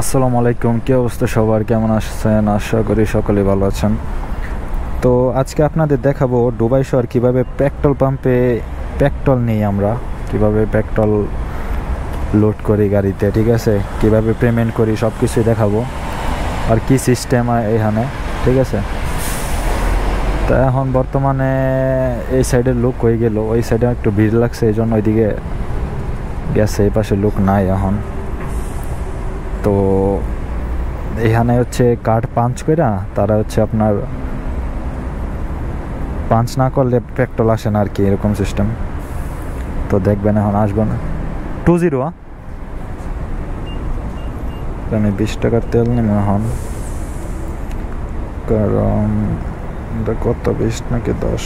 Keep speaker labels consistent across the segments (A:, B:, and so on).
A: আসসালামু আলাইকুম। কি অবস্থা সবার, কেমন আছেন? আশা করি সকলে ভালো আছেন। তো আজকে আপনাদের দেখাবো দুবাই শহর কীভাবে পেট্রোল পাম্পে পেট্রোল নিই আমরা, কিভাবে পেট্রোল লোড করি গাড়িতে, ঠিক আছে, কিভাবে পেমেন্ট করি, সব কিছুই দেখাবো আর কি সিস্টেম এখানে, ঠিক আছে। তা এখন বর্তমানে এই সাইডের লোক হয়ে গেল, ওই সাইডে একটু ভিড় লাগছে, এই জন্য ওইদিকে গেছে, এই পাশে লোক নাই এখন। তো এখানে হচ্ছে কার্ড পাঞ্চ করে তারা হচ্ছে আপনার পাঞ্চ না করলে পেট্রোল আসে না আর কি, এরকম সিস্টেম। তো দেখবেন এখন আসবো না 20। আমি 20 টাকার তেল নিব এখন, কারণ এটা কত 20 নাকি 10?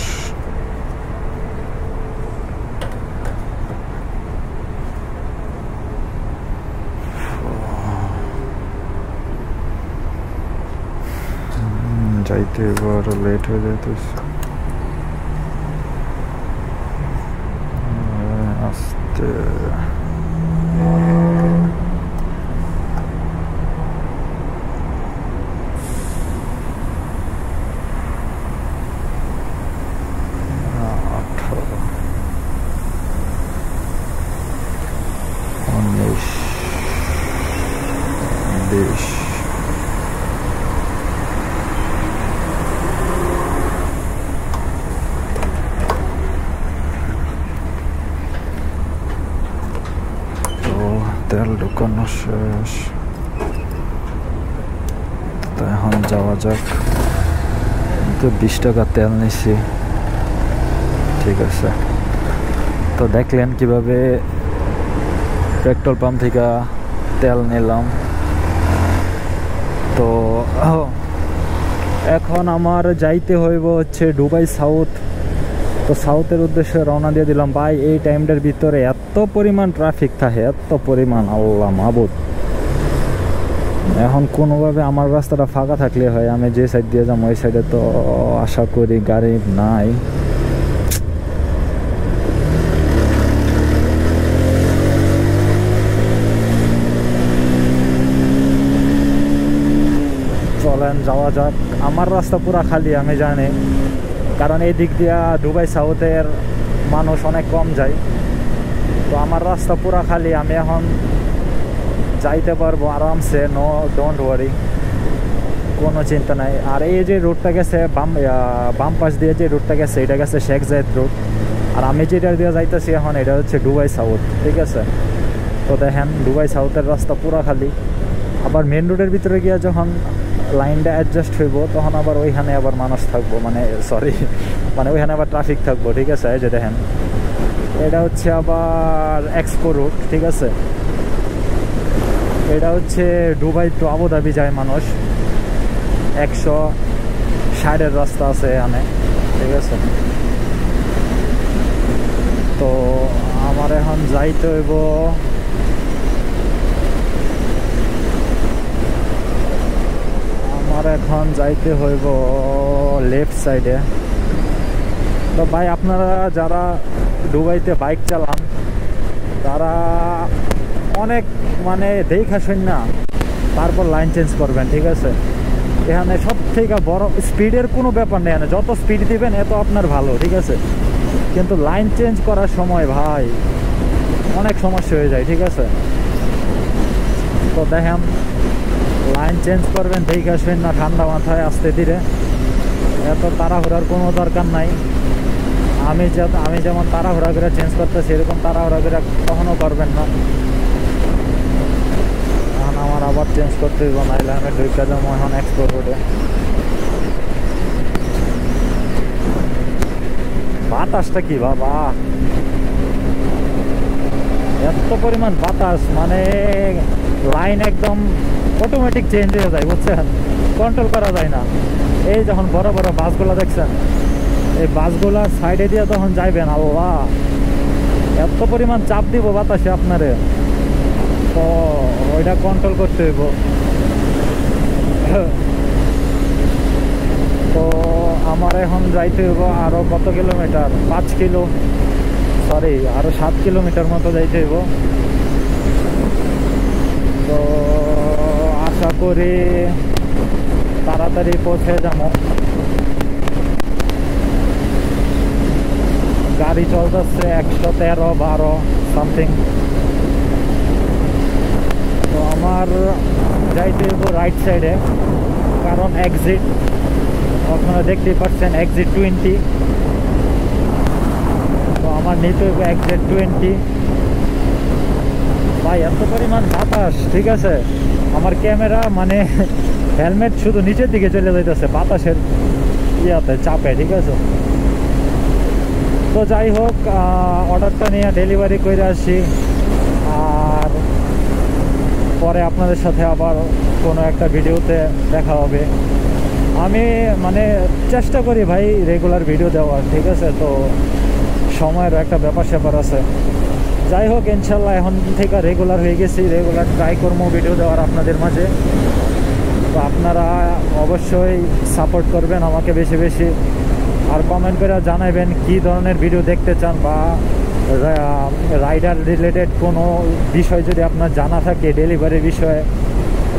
A: যাইতে এবার লেট হয়ে যাইতেছে, আস্তে। তেল ঢুকানো শেষ, তো এখন যাওয়া যাক। তো 20 টাকা তেল নিছি, ঠিক আছে। তো দেখলেন কিভাবে পেট্রোল পাম্প থেকে তেল নিলাম। তো এখন আমার যাইতে হইব হচ্ছে দুবাই সাউথ। তো সাউথের উদ্দেশ্যে রওনা দিয়ে দিলাম। ভাই এই টাইমটার ভিতরে এত পরিমাণ ট্রাফিক থাকে, এত পরিমাণ, আল্লাহ মাবুদ। এখন কোনোভাবে আমার রাস্তাটা ফাঁকা থাকলে হয়, আমি যে সাইড দিয়ে যাবো ওই সাইডে তো আশা করি গাড়ি নাই। চলেন যাওয়া যাক। আমার রাস্তা পুরা খালি আমি জানি, কারণ এই দিক দিয়া দুবাই সাউথের মানুষ অনেক কম যায়। তো আমার রাস্তা পুরা খালি, আমি এখন যাইতে পারবো আরামসে, নো ডোন্ট ওয়ারি, কোনো চিন্তা নাই। আর এই যে রুটটা গেছে বাম পাশ দিয়ে যে রুটটা গেছে, এটা গেছে শেখ জায়েদ রুট। আর আমি যেটা দিয়ে যাইতেছি এখন, এটা হচ্ছে দুবাই সাউথ, ঠিক আছে। তো দেখেন দুবাই সাউথের রাস্তা পুরা খালি। আবার মেন রোডের ভিতরে গিয়ে যখন লাইনটা অ্যাডজাস্ট হইব, তখন আবার ওইখানে আবার মানুষ থাকবো, মানে ওইখানে আবার ট্রাফিক থাকবো, ঠিক আছে। এই যে দেখেন, এটা হচ্ছে আবার এক্সপো রুট, ঠিক আছে। এটা হচ্ছে দুবাই টু আবুধাবি যায় মানুষ, 160-এর রাস্তা আছে এখানে, ঠিক আছে। তো আমার এখন যাইতে হইব লেফট সাইডে। তো ভাই আপনারা যারা দুবাইতে বাইক চালান, তারা অনেক দেখা শুন না তারপর লাইন চেঞ্জ করবেন, ঠিক আছে। এখানে সব থেকে বড় স্পিডের কোনো ব্যাপার নেই, এখানে যত স্পিড দিবেন এত আপনার ভালো, ঠিক আছে। কিন্তু লাইন চেঞ্জ করার সময় ভাই অনেক সমস্যা হয়ে যায়, ঠিক আছে। তো দেখেন, লাইন চেঞ্জ করবেন দেখা শুন না, ঠান্ডা মাথায়, আস্তে ধীরে, এত তাড়াহুড়ার কোনো দরকার নাই। আমি যেমন তাড়াহুড়া করে চেঞ্জ করতেছি, এরকম তাড়াহুড়া করে কখনো করবেন না। এখন আমার আবার চেঞ্জ করতে হইব, নাইলে আমি ঢুকে যাবো এখন এক্সপোর্ট রোডে। বাতাসটা কি বাবা, এত পরিমাণ বাতাস, লাইন একদম অটোমেটিক চেঞ্জ হয়ে যায়, বুঝছেন, কন্ট্রোল করা যায় না। এই যখন বড় বড় বাসগুলো দেখছেন, এই বাসগুলার সাইডে দিয়ে তখন যাইবেন, আল্লাহ এত পরিমাণ চাপ দিব বাতাসে আপনারে, তো ওইটা কন্ট্রোল করতে হইব। তো আমার এখন যাইতে হইব আরো কত কিলোমিটার, 7 কিলোমিটার মতো যাইতে হইব। তো করি তাড়াতাড়ি পৌঁছে যাবো। গাড়ি চলতেছে 113-12 সামথিং। তো আমার যাইতে হইব রাইট সাইডে, কারণ এক্সিট আপনারা দেখতেই পাচ্ছেন এক্সিট 20। তো আমার নিতে হইব এক্সিট 20। ভাই এত পরিমাণ বাতাস, ঠিক আছে, আমার ক্যামেরা মানে হেলমেট শুধু নিচের দিকে চলে যাইতেছে বাতাসের ইয়াতে চাপে, ঠিক আছে। তো যাই হোক, অর্ডারটা নিয়ে ডেলিভারি করে আসি, আর পরে আপনাদের সাথে আবার কোনো একটা ভিডিওতে দেখা হবে। আমি মানে চেষ্টা করি ভাই রেগুলার ভিডিও দেওয়ার, ঠিক আছে। তো সময়ের একটা ব্যাপার স্যাপার আছে। যাই হোক, ইনশাল্লাহ এখন থেকে রেগুলার হয়ে গেছি, রেগুলার ট্রাই করবো ভিডিও দেওয়ার আপনাদের মাঝে। তো আপনারা অবশ্যই সাপোর্ট করবেন আমাকে বেশি বেশি, আর কমেন্ট করে জানাবেন কী ধরনের ভিডিও দেখতে চান, বা রাইডার রিলেটেড কোনো বিষয় যদি আপনার জানা থাকে ডেলিভারি বিষয়ে,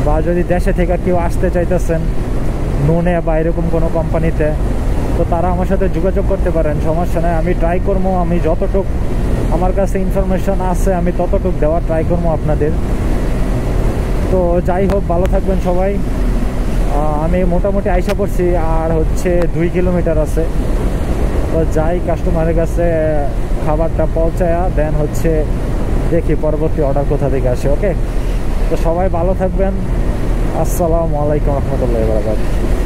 A: বা যদি দেশে থেকে কেউ আসতে চাইতেছেন নুনে বা এরকম কোনো কোম্পানিতে, তো তারা আমার সাথে যোগাযোগ করতে পারেন, সমস্যা নেই। আমি ট্রাই করবো, আমি যতটুক আমার কাছে ইনফরমেশন আছে আমি ততটুক দেওয়ার ট্রাই করবো আপনাদের। তো যাই হোক, ভালো থাকবেন সবাই। আমি মোটামুটি আইসা পড়ছি, আর হচ্ছে 2 কিলোমিটার আছে। তো যাই কাস্টমারের কাছে খাবারটা পৌঁছায়া দেন হচ্ছে দেখি পরবর্তী অর্ডার কোথা থেকে আসে। ওকে, তো সবাই ভালো থাকবেন। আসসালামু আলাইকুম রহমতুল্লাহি ওয়া বারাকাতুহু।